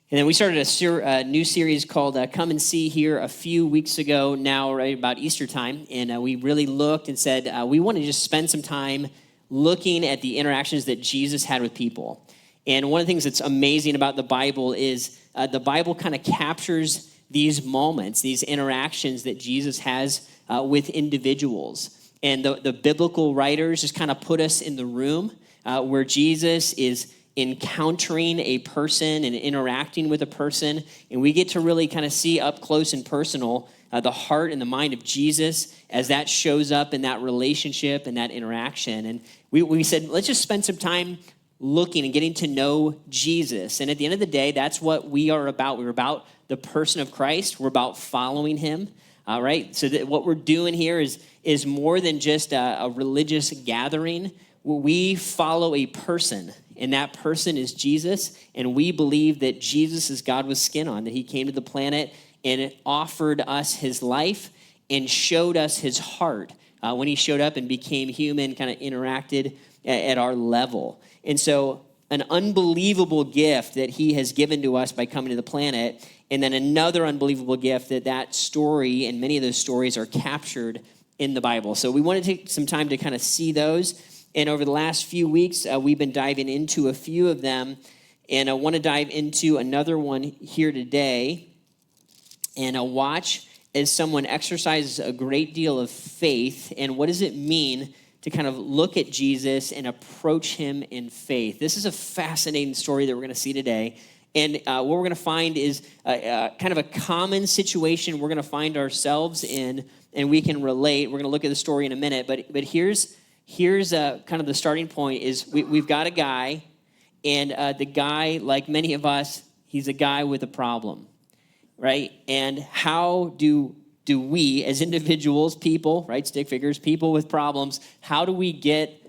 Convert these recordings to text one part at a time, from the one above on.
And then we started a new series called Come and See here a few weeks ago now, right about Easter time. And we really looked and said, we want to just spend some time looking at the interactions that Jesus had with people. And one of the things that's amazing about the Bible is the Bible kind of captures these moments, these interactions that Jesus has with individuals. And the biblical writers just kind of put us in the room where Jesus is encountering a person and interacting with a person, and we get to really kind of see up close and personal the heart and the mind of Jesus as that shows up in that relationship and that interaction. And we said, let's just spend some time looking and getting to know Jesus. And at the end of the day, that's what we are about. We're about the person of Christ. We're about following him. All right, so what we're doing here is more than just a religious gathering. We follow a person, and that person is Jesus, and we believe that Jesus is God with skin on, that he came to the planet and offered us his life and showed us his heart when he showed up and became human, kind of interacted at our level. And so an unbelievable gift that he has given to us by coming to the planet, and then another unbelievable gift that story and many of those stories are captured in the Bible. So we want to take some time to kind of see those. And over the last few weeks, we've been diving into a few of them. And I want to dive into another one here today. And watch as someone exercises a great deal of faith. And what does it mean to kind of look at Jesus and approach him in faith? This is a fascinating story that we're going to see today. And what we're going to find is kind of a common situation we're going to find ourselves in, and we can relate. We're going to look at the story in a minute. But here's kind of the starting point is we've got a guy, and the guy, like many of us, he's a guy with a problem, right? And how do we as individuals, people, right, stick figures, people with problems, how do we get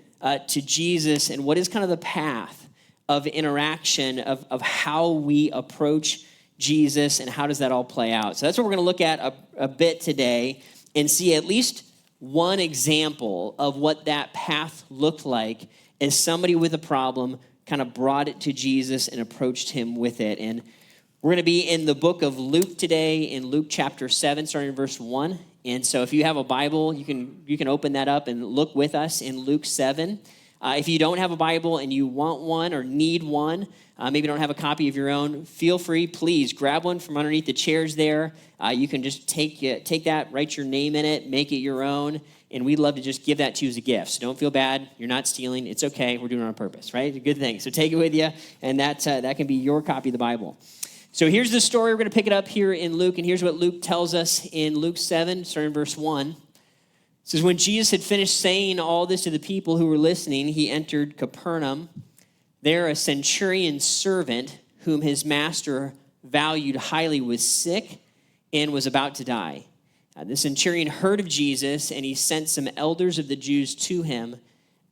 to Jesus, and what is kind of the path of interaction of how we approach Jesus, and how does that all play out? So that's what we're going to look at a bit today and see at least one example of what that path looked like as somebody with a problem kind of brought it to Jesus and approached him with it. And we're going to be in the book of Luke today, in Luke chapter 7, starting in verse 1. And so if you have a Bible, you can open that up and look with us in Luke 7. If you don't have a Bible and you want one or need one, maybe don't have a copy of your own, feel free, please grab one from underneath the chairs there. You can just take that, write your name in it, make it your own, and we'd love to just give that to you as a gift. So don't feel bad. You're not stealing. It's okay. We're doing it on purpose, right? It's a good thing. So take it with you, and that can be your copy of the Bible. So here's the story. We're going to pick it up here in Luke, and here's what Luke tells us in Luke 7, starting in verse 1. It says, when Jesus had finished saying all this to the people who were listening, he entered Capernaum. There a centurion's servant, whom his master valued highly, was sick and was about to die. The centurion heard of Jesus, and he sent some elders of the Jews to him,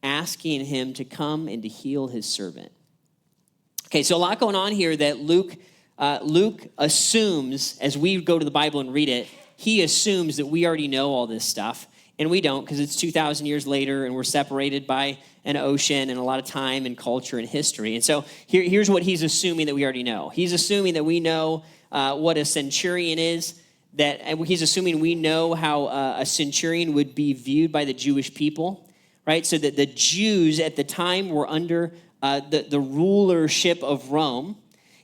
asking him to come and to heal his servant. Okay, so a lot going on here that Luke assumes, as we go to the Bible and read it, he assumes that we already know all this stuff. And we don't, because it's 2,000 years later, and we're separated by an ocean and a lot of time and culture and history. And so here's what he's assuming that we already know. He's assuming that we know what a centurion is, and he's assuming we know how a centurion would be viewed by the Jewish people, right? So that the Jews at the time were under the rulership of Rome,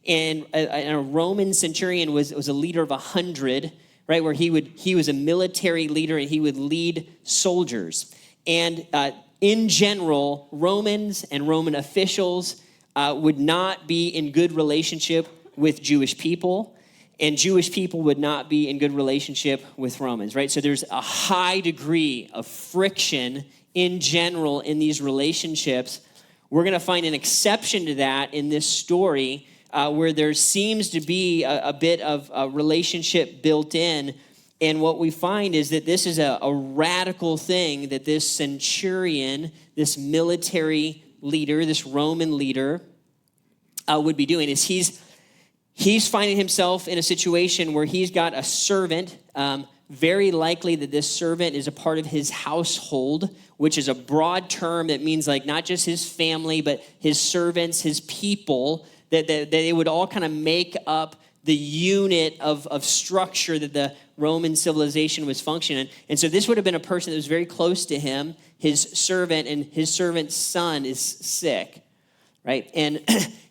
and a Roman centurion was a leader of 100, right, where he was a military leader, and he would lead soldiers. And in general, Romans and Roman officials would not be in good relationship with Jewish people, and Jewish people would not be in good relationship with Romans, right? So there's a high degree of friction in general in these relationships. We're going to find an exception to that in this story, where there seems to be a bit of a relationship built in. And what we find is that this is a radical thing that this centurion, this military leader, this Roman leader would be doing, is he's finding himself in a situation where he's got a servant, very likely that this servant is a part of his household, which is a broad term that means like not just his family, but his servants, his people that they would all kind of make up the unit of structure that the Roman civilization was functioning. And so this would have been a person that was very close to him, his servant, and his servant's son is sick, right? And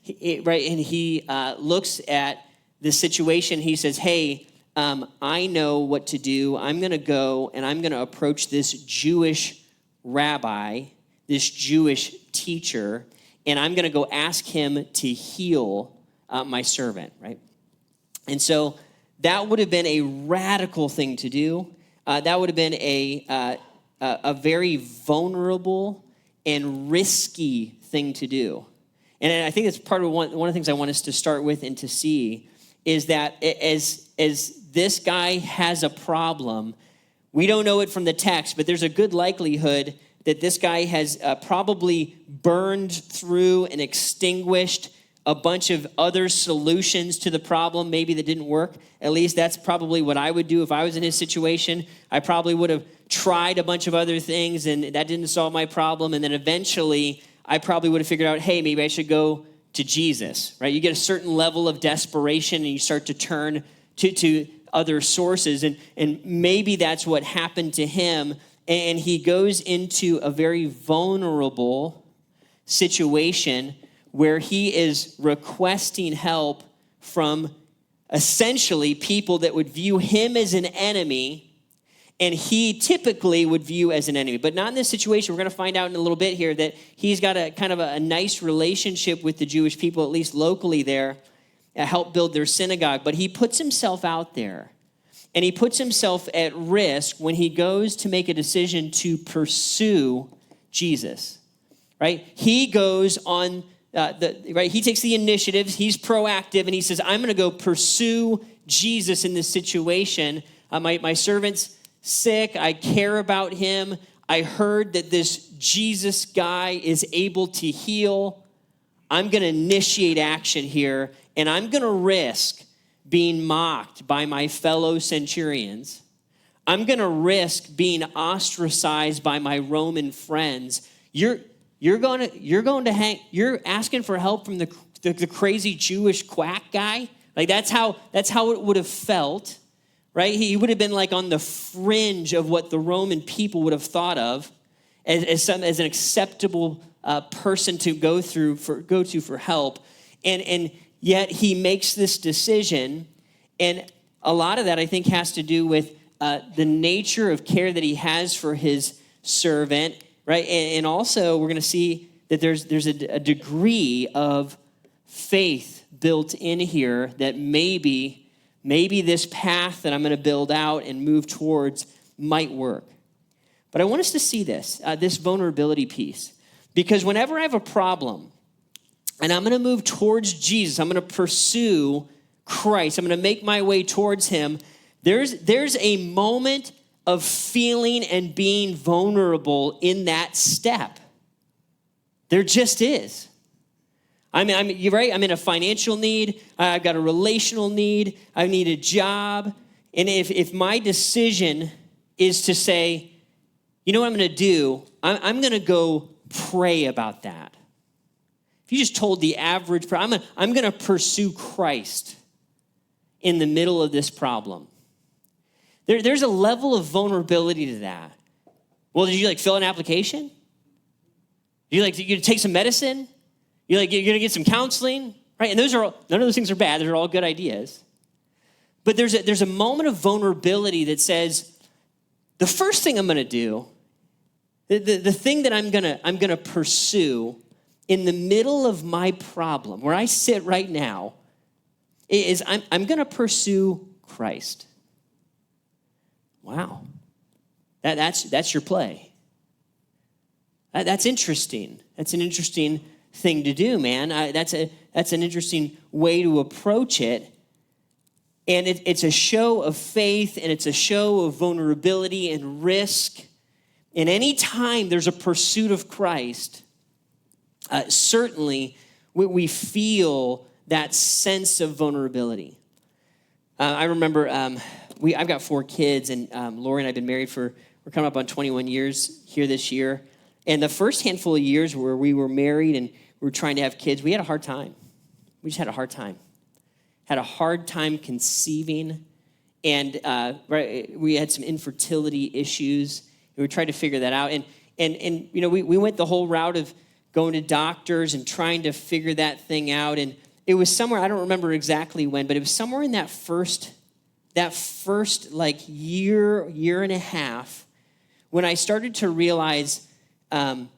he looks at the situation. He says, hey, I know what to do. I'm going to go and I'm going to approach this Jewish rabbi, this Jewish teacher, and I'm going to go ask him to heal my servant, right? And so that would have been a radical thing to do. That would have been a very vulnerable and risky thing to do. And I think that's part of one of the things I want us to start with and to see is that as this guy has a problem, we don't know it from the text, but there's a good likelihood that this guy has probably burned through and extinguished a bunch of other solutions to the problem, maybe that didn't work. At least that's probably what I would do if I was in his situation. I probably would have tried a bunch of other things, and that didn't solve my problem. And then eventually, I probably would have figured out, hey, maybe I should go to Jesus, right? You get a certain level of desperation, and you start to turn to other sources. And maybe that's what happened to him. And he goes into a very vulnerable situation where he is requesting help from essentially people that would view him as an enemy, and he typically would view as an enemy. But not in this situation. We're going to find out in a little bit here that he's got a kind of a nice relationship with the Jewish people, at least locally there, help build their synagogue. But he puts himself out there, and he puts himself at risk when he goes to make a decision to pursue Jesus, right? He goes on he takes the initiatives, he's proactive, and he says, I'm going to go pursue Jesus in this situation. My servant's sick, I care about him. I heard that this Jesus guy is able to heal. I'm going to initiate action here, and I'm going to risk being mocked by my fellow centurions. I'm going to risk being ostracized by my Roman friends. You're asking for help from the crazy Jewish quack guy? Like that's how it would have felt, right? He would have been like on the fringe of what the Roman people would have thought of as an acceptable person to go to for help. And yet he makes this decision, and a lot of that I think has to do with the nature of care that he has for his servant. Right, and also we're going to see that there's a degree of faith built in here that maybe this path that I'm going to build out and move towards might work. But I want us to see this vulnerability piece, because whenever I have a problem and I'm going to move towards Jesus, I'm going to pursue Christ, I'm going to make my way towards him, there's a moment of feeling and being vulnerable in that step. There just is. You're right. I'm in a financial need. I've got a relational need. I need a job. And if my decision is to say, you know what I'm going to do? I'm going to go pray about that. If you just told the average person, I'm going to pursue Christ in the middle of this problem. There's a level of vulnerability to that. Well, did you fill an application? You take some medicine? You're gonna get some counseling, right? And none of those things are bad. Those are all good ideas. But there's a moment of vulnerability that says, the first thing I'm gonna do, the thing that I'm gonna pursue in the middle of my problem, where I sit right now, is I'm gonna pursue Christ. Wow, that's your play. That's interesting. That's an interesting thing to do, man. That's an interesting way to approach it. And it's a show of faith, and it's a show of vulnerability and risk. And any time there's a pursuit of Christ, certainly we feel that sense of vulnerability. I remember I've got 4 kids, and Lori and I have been married we're coming up on 21 years here this year. And the first handful of years where we were married and we were trying to have kids, we had a hard time. We just had a hard time. Had a hard time conceiving, and we had some infertility issues. And we tried to figure that out, and we went the whole route of going to doctors and trying to figure that thing out. And it was somewhere, I don't remember exactly when, but it was somewhere in that first like year and a half when I started to realize, and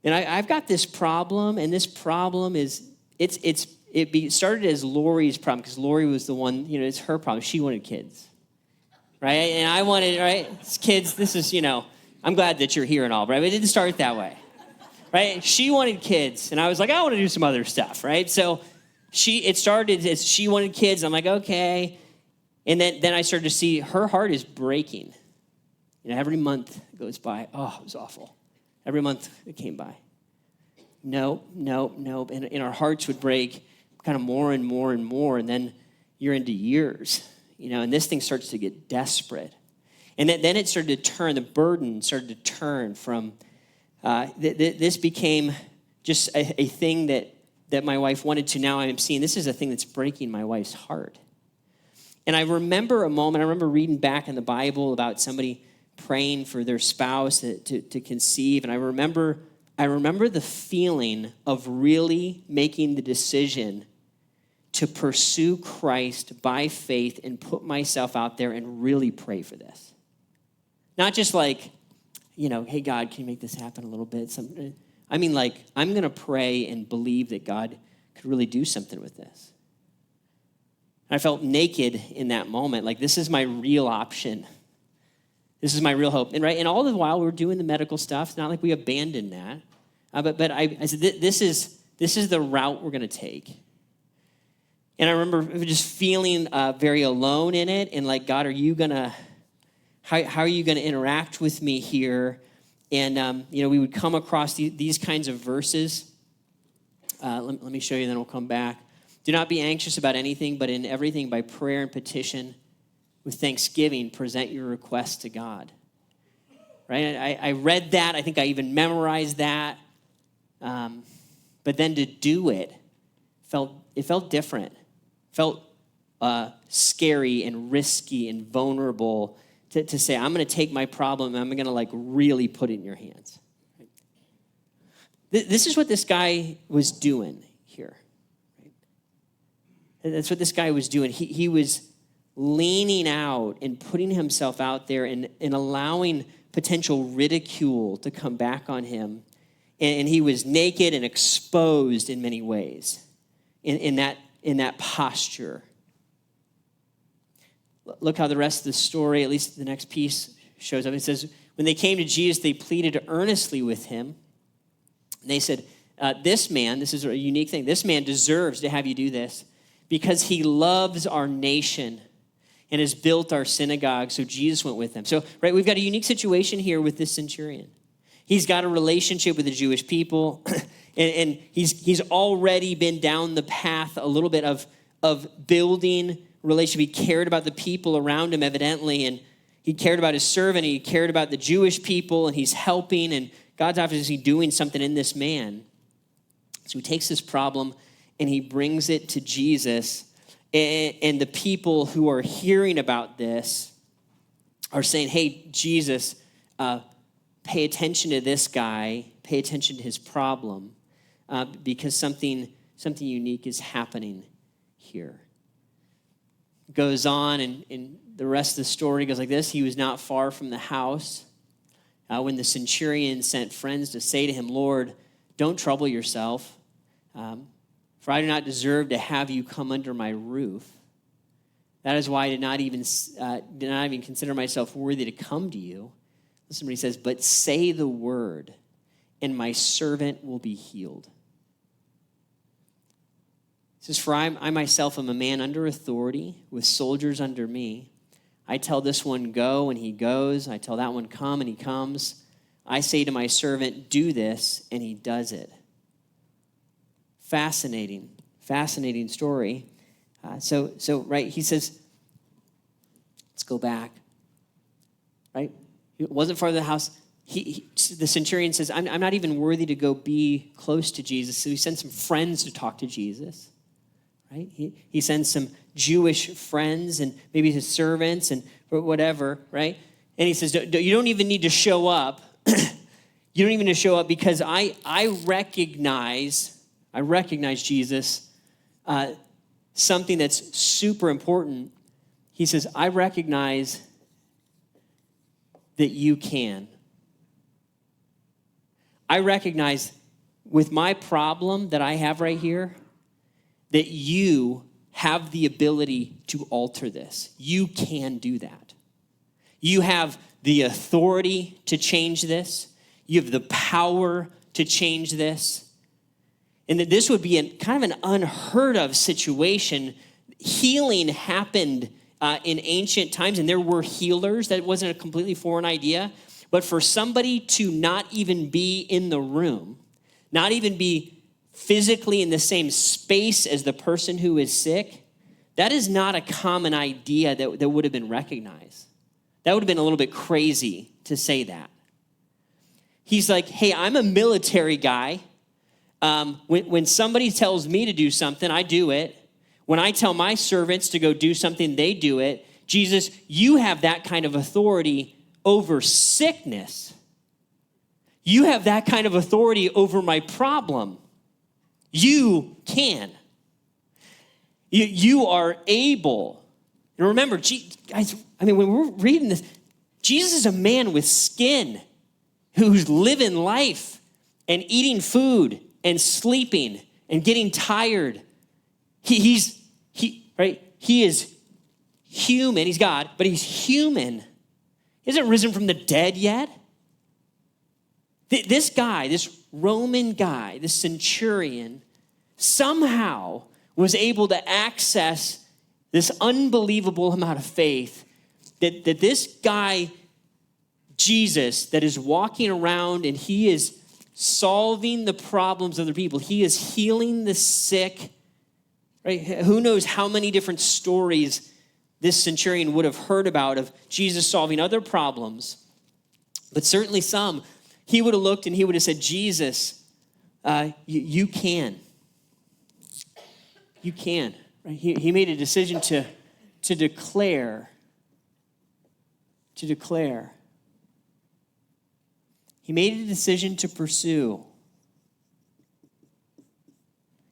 I've got this problem, and this problem is, it started as Lori's problem, because Lori was the one, it's her problem. She wanted kids, right? And I wanted, right? Kids, this is, I'm glad that you're here and all, right? But it didn't start that way, right? She wanted kids, and I was like, I want to do some other stuff, right? So it started as she wanted kids. I'm like, okay. And then I started to see her heart is breaking. Every month goes by. Oh, it was awful. Every month it came by. Nope. And our hearts would break kind of more and more and more. And then you're into years, and this thing starts to get desperate. And then it started to turn, the burden started to turn from, this became just a thing that my wife wanted to. Now I'm seeing this is a thing that's breaking my wife's heart. And I remember a moment, I remember reading back in the Bible about somebody praying for their spouse to conceive. And I remember the feeling of really making the decision to pursue Christ by faith and put myself out there and really pray for this. Not just like, hey, God, can you make this happen a little bit? I mean, like, I'm going to pray and believe that God could really do something with this. I felt naked in that moment. Like, this is my real option. This is my real hope. And all the while, we're doing the medical stuff. It's not like we abandoned that. But I said, this is the route we're going to take. And I remember just feeling very alone in it. And like, God, how are you going to interact with me here? And, we would come across these kinds of verses. Let me show you, then we'll come back. Do not be anxious about anything, but in everything by prayer and petition, with thanksgiving, present your requests to God. Right? I read that. I think I even memorized that. But then to do it felt different. Felt scary and risky and vulnerable to say, I'm going to take my problem and I'm going to like really put it in your hands. This is what this guy was doing here. That's what this guy was doing. He was leaning out and putting himself out there and allowing potential ridicule to come back on him. And he was naked and exposed in many ways in that posture. Look how the rest of the story, at least the next piece, shows up. It says, when they came to Jesus, they pleaded earnestly with him. And they said, this man, this is a unique thing, this man deserves to have you do this, because he loves our nation and has built our synagogue. So Jesus went with them. So, right, we've got a unique situation here with this centurion. He's got a relationship with the Jewish people, and he's already been down the path a little bit of building relationship. He cared about the people around him, evidently, and he cared about his servant, he cared about the Jewish people, and he's helping, and God's obviously doing something in this man. So he takes this problem and he brings it to Jesus. And the people who are hearing about this are saying, hey, Jesus, pay attention to this guy, pay attention to his problem, because something unique is happening here. It goes on, and the rest of the story goes like this. He was not far from the house when the centurion sent friends to say to him, Lord, don't trouble yourself, for I do not deserve to have you come under my roof. That is why I did not even consider myself worthy to come to you. Listen to what he says, but say the word, and my servant will be healed. He says, for I myself am a man under authority, with soldiers under me. I tell this one, go, and he goes. I tell that one, come, and he comes. I say to my servant, do this, and he does it. Fascinating story. So right, he says, let's go back. Right? It wasn't far from the house. The centurion says, I'm not even worthy to go be close to Jesus. So he sends some friends to talk to Jesus. right? He sends some Jewish friends and maybe his servants and whatever, right? And he says, you don't even need to show up. You don't even need to show up because I recognize Jesus, something that's super important. He says, I recognize that you can. I recognize with my problem that I have right here, that you have the ability to alter this. You can do that. You have the authority to change this. You have the power to change this. And that this would be kind of an unheard of situation. Healing happened in ancient times, and there were healers. That wasn't a completely foreign idea. But for somebody to not even be in the room, not even be physically in the same space as the person who is sick, that is not a common idea that would have been recognized. That would have been a little bit crazy to say that. He's like, hey, I'm a military guy. When somebody tells me to do something, I do it. When I tell my servants to go do something, they do it. Jesus, you have that kind of authority over sickness. You have that kind of authority over my problem. You can. You are able. And remember, guys, when we're reading this, Jesus is a man with skin who's living life and eating food and sleeping and getting tired. He is human. He's God, but he's human. He hasn't risen from the dead yet. This guy, this Roman guy, this centurion, somehow was able to access this unbelievable amount of faith that this guy, Jesus, that is walking around and he is solving the problems of the people. He is healing the sick, right? Who knows how many different stories this centurion would have heard about of Jesus solving other problems, but certainly some. He would have looked and he would have said, Jesus, you can. You can. Right? He made a decision to declare. To declare. He made a decision to pursue.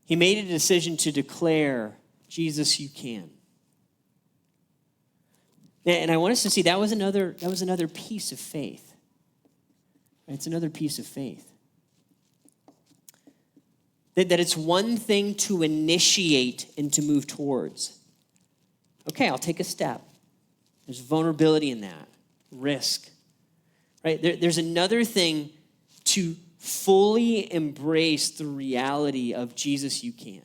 He made a decision to declare, Jesus, you can. And I want us to see that was another piece of faith. It's another piece of faith. That it's one thing to initiate and to move towards. Okay, I'll take a step. There's vulnerability in that, risk. Right? There's another thing to fully embrace the reality of Jesus, you can.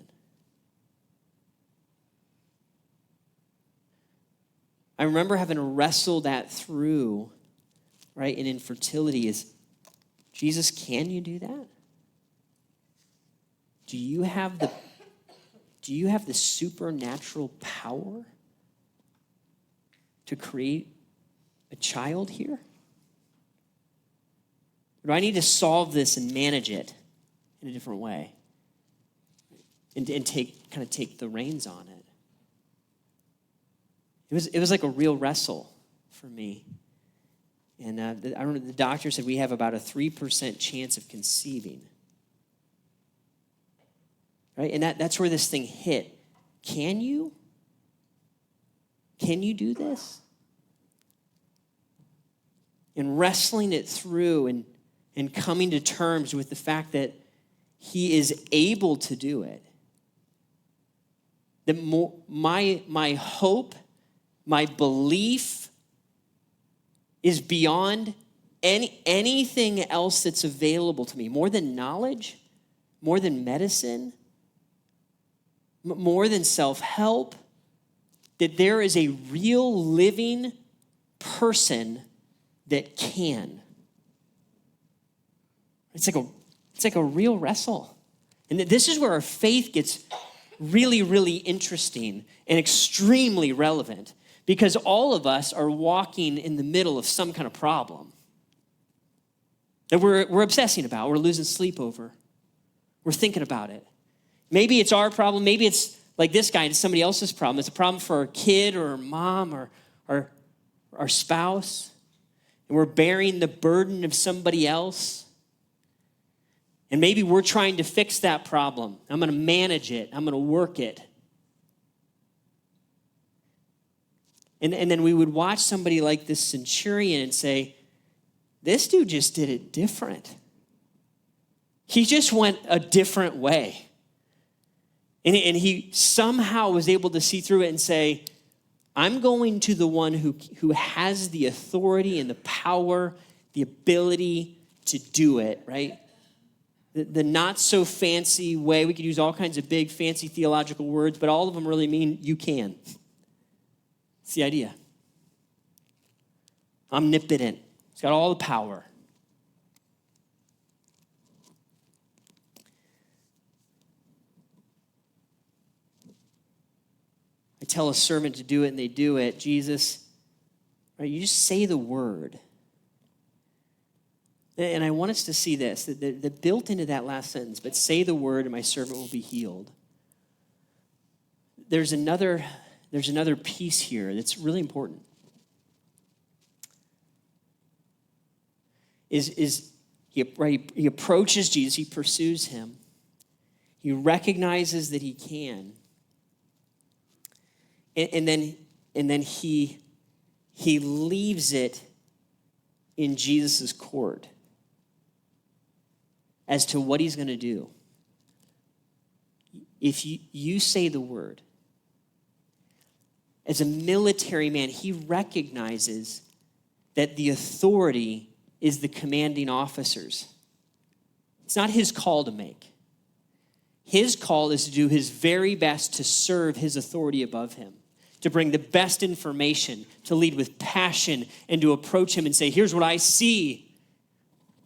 I remember having to wrestle that through, right, in infertility is, Jesus, can you do that? Do you have the supernatural power to create a child here? Or do I need to solve this and manage it in a different way? And take the reins on it? It was like a real wrestle for me. And I remember the doctor said we have about a 3% chance of conceiving. Right? And that's where this thing hit. Can you? Can you do this? And wrestling it through and coming to terms with the fact that he is able to do it. That my hope, my belief is beyond anything else that's available to me. More than knowledge, more than medicine, more than self-help. That there is a real living person that can. It's like a real wrestle. And this is where our faith gets really, really interesting and extremely relevant, because all of us are walking in the middle of some kind of problem that we're obsessing about, we're losing sleep over, we're thinking about it. Maybe it's our problem, maybe it's like this guy, it's somebody else's problem. It's a problem for our kid or our mom or our spouse. And we're bearing the burden of somebody else. And maybe we're trying to fix that problem. I'm going to manage it. I'm going to work it. And then we would watch somebody like this centurion and say, this dude just did it different. He just went a different way. And he somehow was able to see through it and say, I'm going to the one who has the authority and the power, the ability to do it, right? The not so fancy way. We could use all kinds of big, fancy theological words, but all of them really mean you can. It's the idea. Omnipotent. He's got all the power. I tell a servant to do it and they do it. Jesus, right, you just say the word. And I want us to see this, that built into that last sentence, but say the word and my servant will be healed. There's another piece here that's really important. He approaches Jesus, he pursues him. He recognizes that he can. And then he leaves it in Jesus' court as to what he's going to do. If you say the word, as a military man, he recognizes that the authority is the commanding officer's. It's not his call to make. His call is to do his very best to serve his authority above him, to bring the best information, to lead with passion, and to approach him and say, here's what I see.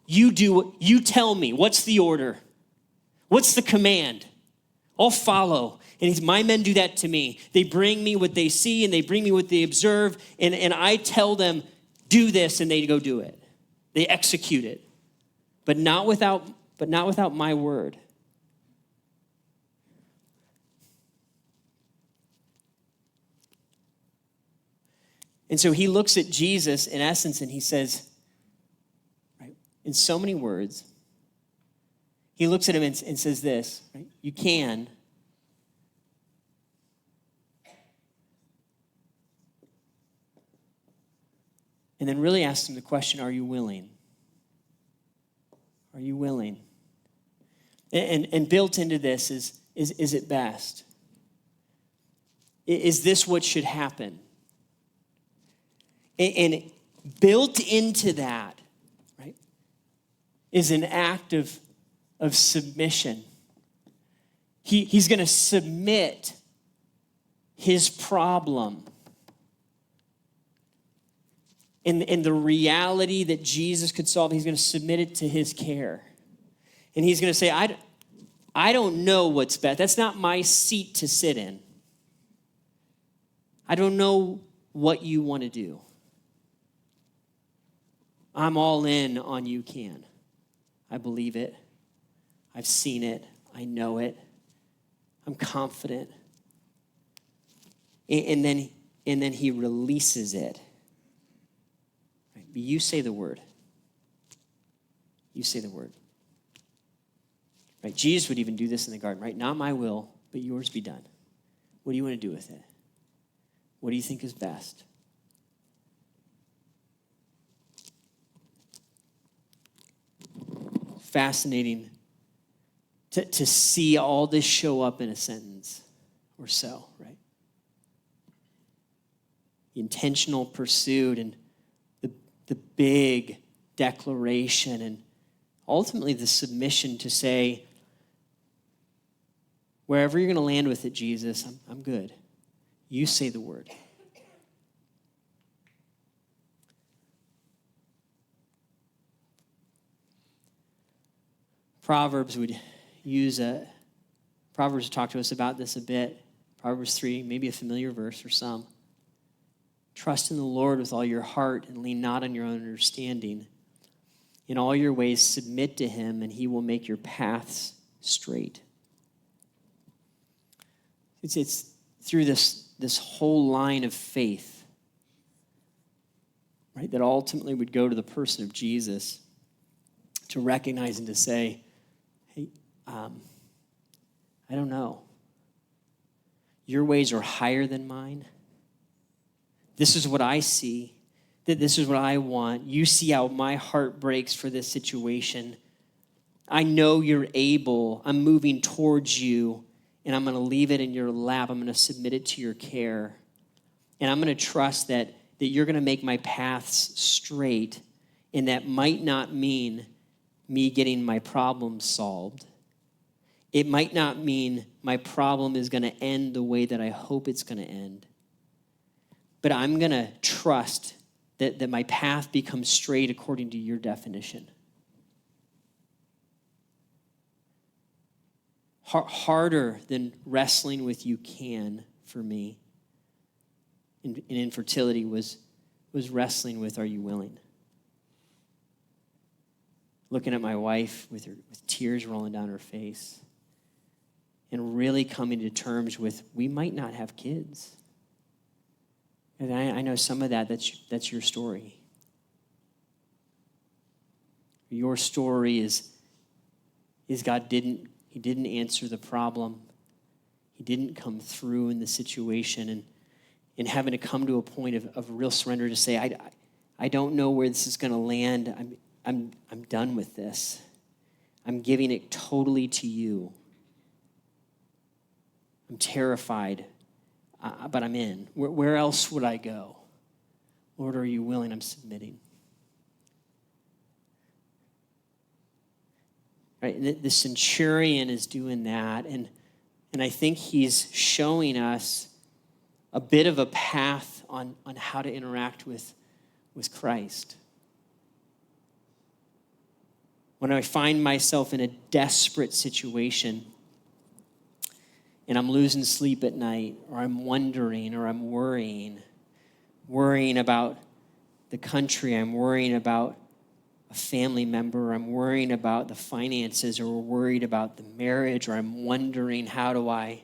You tell me, what's the order? What's the command? I'll follow. And my men do that to me. They bring me what they see and they bring me what they observe, and I tell them, do this, and they go do it. They execute it. But not without my word. And so he looks at Jesus in essence and he says, right, in so many words, he looks at him and says this, right? You can. And then really asks him the question, are you willing? Are you willing? And built into this is it best? Is this what should happen? And built into that, right, is an act of submission. He's going to submit his problem and the reality that Jesus could solve. He's going to submit it to his care. And he's going to say, I don't know what's best. That's not my seat to sit in. I don't know what you want to do. I'm all in on you can. I believe it. I've seen it. I know it. I'm confident. And then he releases it. Right? But you say the word. You say the word. Right? Jesus would even do this in the garden, right? Not my will, but yours be done. What do you want to do with it? What do you think is best? Fascinating to see all this show up in a sentence or so, right? The intentional pursuit and the big declaration and ultimately the submission to say, wherever you're going to land with it, Jesus, I'm good. You say the word. Proverbs would talk to us about this a bit. Proverbs 3, maybe a familiar verse for some. Trust in the Lord with all your heart and lean not on your own understanding. In all your ways submit to him and he will make your paths straight. It's through this whole line of faith, right, that ultimately would go to the person of Jesus to recognize and to say, hey, I don't know. Your ways are higher than mine. This is what I see. This is what I want. You see how my heart breaks for this situation. I know you're able. I'm moving towards you, and I'm going to leave it in your lap. I'm going to submit it to your care. And I'm going to trust that you're going to make my paths straight, and that might not mean me getting my problem solved. It might not mean my problem is going to end the way that I hope it's going to end. But I'm going to trust that my path becomes straight according to your definition. Harder than wrestling with you can for me in infertility was wrestling with, are you willing? Looking at my wife with tears rolling down her face and really coming to terms with, we might not have kids. And I know some of that's your story. Your story is God didn't answer the problem. He didn't come through in the situation, and having to come to a point of real surrender to say, I don't know where this is going to land. I'm done with this. I'm giving it totally to you. I'm terrified. But I'm in. Where else would I go? Lord, are you willing? I'm submitting. Right? The centurion is doing that, and I think he's showing us a bit of a path on how to interact with Christ. When I find myself in a desperate situation, and I'm losing sleep at night, or I'm wondering, or I'm worrying about the country, I'm worrying about a family member, I'm worrying about the finances, or we're worried about the marriage, or I'm wondering, how do I?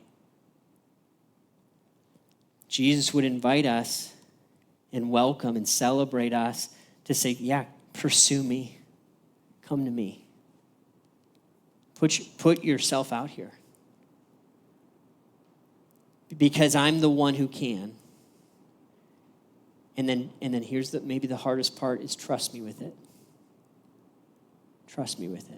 Jesus would invite us and welcome and celebrate us to say, yeah, pursue me. Come to me. Put yourself out here. Because I'm the one who can. And then here's maybe the hardest part is trust me with it. Trust me with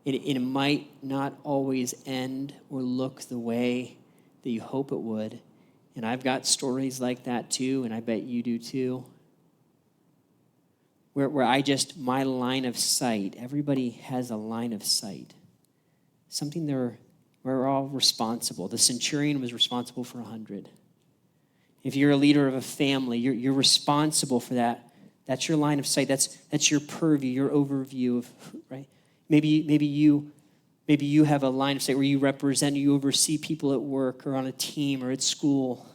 it. It might not always end or look the way that you hope it would. And I've got stories like that too, and I bet you do too. Where my line of sight, everybody has a line of sight. Something we're all responsible. The centurion was responsible for 100. If you're a leader of a family, you're responsible for that. That's your line of sight. That's your purview, your overview of, right? Maybe you have a line of sight where you represent, you oversee people at work or on a team or at school.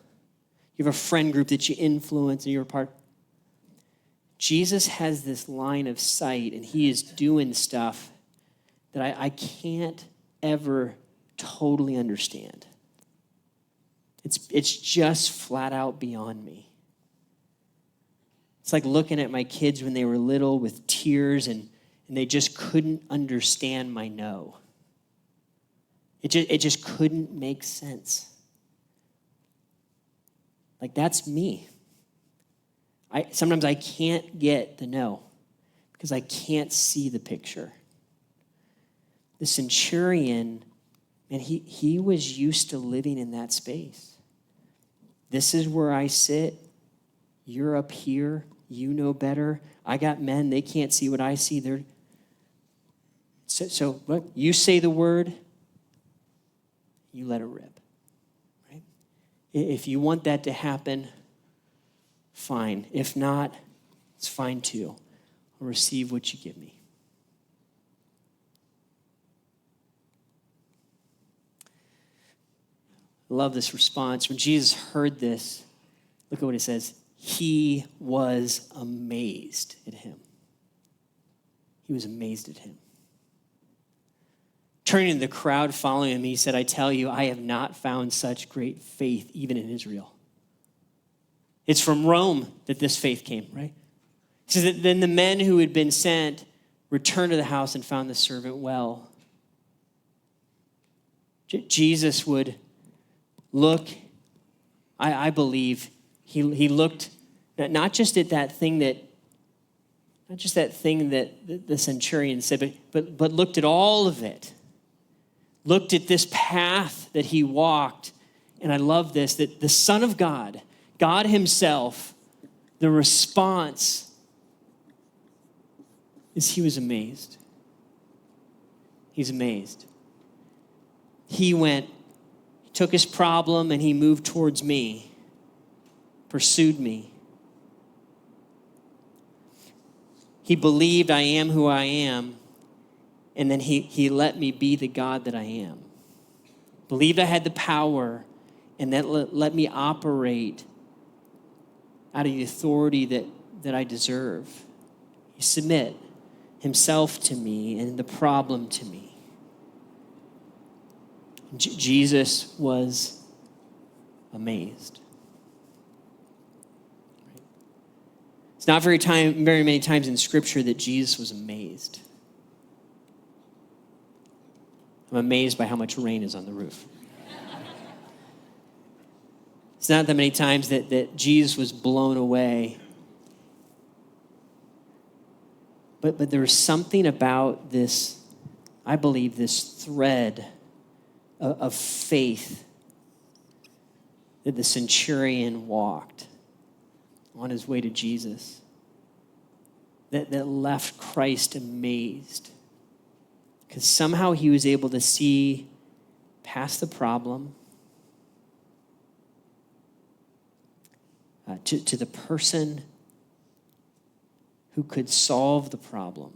You have a friend group that you influence and you're a part. Jesus has this line of sight, and he is doing stuff that I can't ever totally understand. It's just flat out beyond me. It's like looking at my kids when they were little with tears and they just couldn't understand my no. It just couldn't make sense. Like, that's me. Sometimes I can't get the no because I can't see the picture. The centurion, and he was used to living in that space. This is where I sit. You're up here. You know better. I got men. They can't see what I see. So look, you say the word, you let it rip. Right? If you want that to happen, fine. If not, it's fine too. I'll receive what you give me. I love this response. When Jesus heard this, look at what it says. He was amazed at him. He was amazed at him. Turning to the crowd following him, he said, I tell you, I have not found such great faith even in Israel. It's from Rome that this faith came, right? He says that then the men who had been sent returned to the house and found the servant well. Jesus would look, I believe, he looked not just at that thing that, not just that thing that the centurion said, but looked at all of it. Looked at this path that he walked. And I love this, that the Son of God, God himself, the response is he was amazed. He's amazed. He took his problem and he moved towards me, pursued me. He believed I am who I am, and then he let me be the God that I am. Believed I had the power, and that let me operate out of the authority that I deserve. He submit himself to me and the problem to me. Jesus was amazed. It's not very many times in Scripture that Jesus was amazed. I'm amazed by how much rain is on the roof. It's not that many times that Jesus was blown away. But there's something about this, I believe, this thread of faith that the centurion walked on his way to Jesus that left Christ amazed. Because somehow he was able to see past the problem to the person who could solve the problem.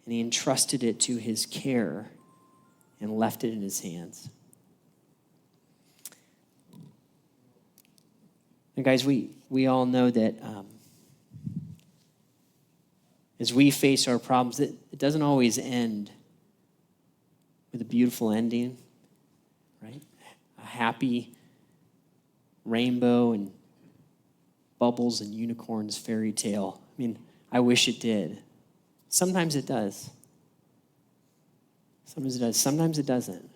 And he entrusted it to his care and left it in his hands. And guys, we all know that as we face our problems, it doesn't always end with a beautiful ending, right? A happy rainbow and bubbles and unicorns fairy tale. I mean, I wish it did. Sometimes it does. Sometimes it does. Sometimes it doesn't.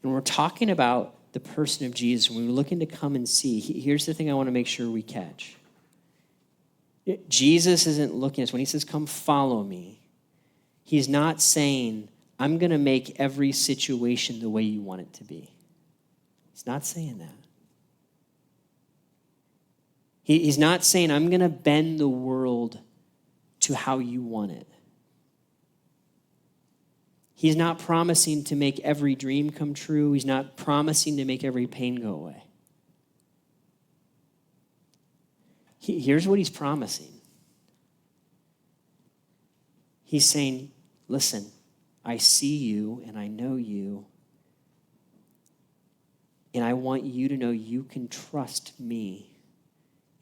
And we're talking about the person of Jesus, when we're looking to come and see, here's the thing I want to make sure we catch. Jesus isn't looking at us. When he says, come follow me, he's not saying, I'm going to make every situation the way you want it to be. He's not saying that. He's not saying, I'm going to bend the world to how you want it. He's not promising to make every dream come true. He's not promising to make every pain go away. Here's what he's promising. He's saying, listen, I see you and I know you, and I want you to know you can trust me.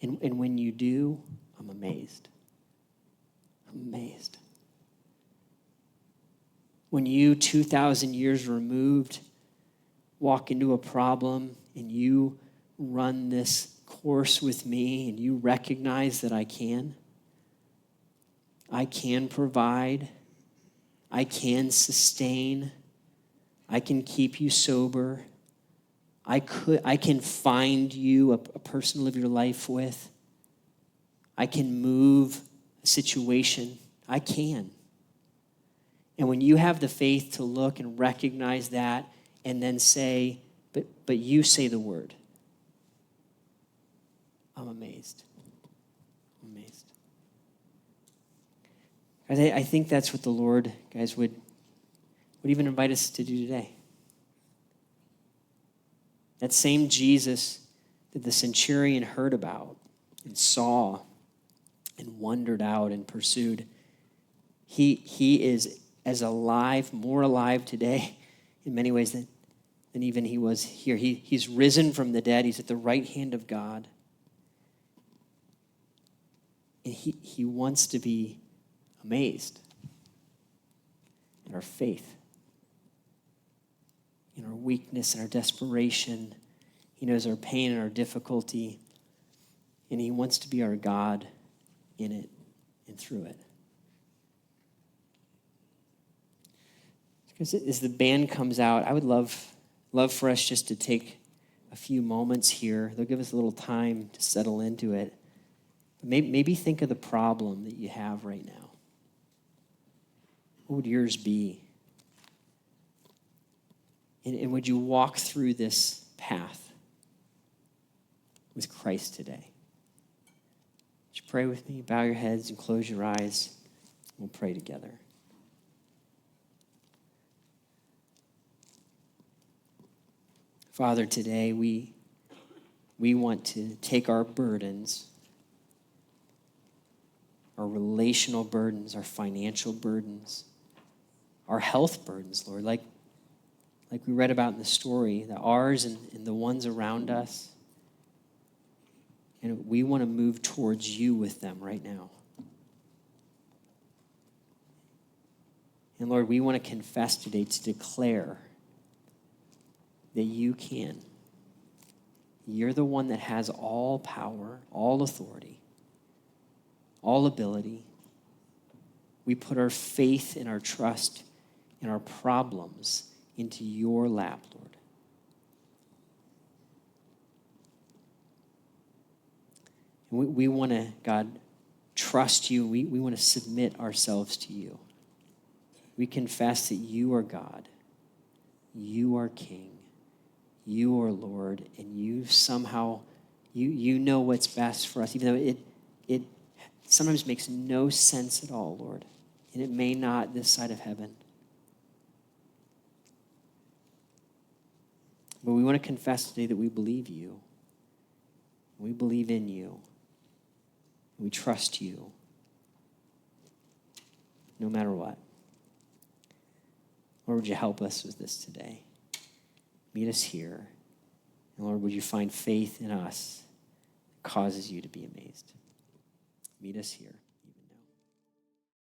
And when you do, I'm amazed. I'm amazed. When you, 2,000 years removed, walk into a problem and you run this course with me and you recognize that I can provide, I can sustain, I can keep you sober, I can find you a person to live your life with, I can move a situation, I can. And when you have the faith to look and recognize that and then say, but you say the word, I'm amazed. I'm amazed. I think that's what the Lord, guys, would even invite us to do today. That same Jesus that the centurion heard about and saw and wondered out and pursued, he is as alive, more alive today in many ways than even he was here. He's risen from the dead. He's at the right hand of God. And he wants to be amazed. in our faith, in our weakness and our desperation. He knows our pain and our difficulty, and he wants to be our God in it and through it. Because as the band comes out, I would love for us just to take a few moments here. They'll give us a little time to settle into it. But maybe think of the problem that you have right now. What would yours be? And would you walk through this path with Christ today? Would you pray with me? Bow your heads and close your eyes. We'll pray together. Father, today we want to take our burdens, our relational burdens, our financial burdens, our health burdens, Lord, like we read about in the story, ours and the ones around us. And we want to move towards you with them right now. And Lord, we want to confess today, to declare that you can. You're the one that has all power, all authority, all ability. We put our faith and our trust in our problems into your lap, Lord. And we want to, God, trust you. We want to submit ourselves to you. We confess that you are God. You are King. You are Lord, and you somehow, you know what's best for us, even though it sometimes makes no sense at all, Lord, and it may not this side of heaven. But we want to confess today that we believe you. We believe in you. We trust you, no matter what. Lord, would you help us with this today? Meet us here. And Lord, would you find faith in us that causes you to be amazed? Meet us here.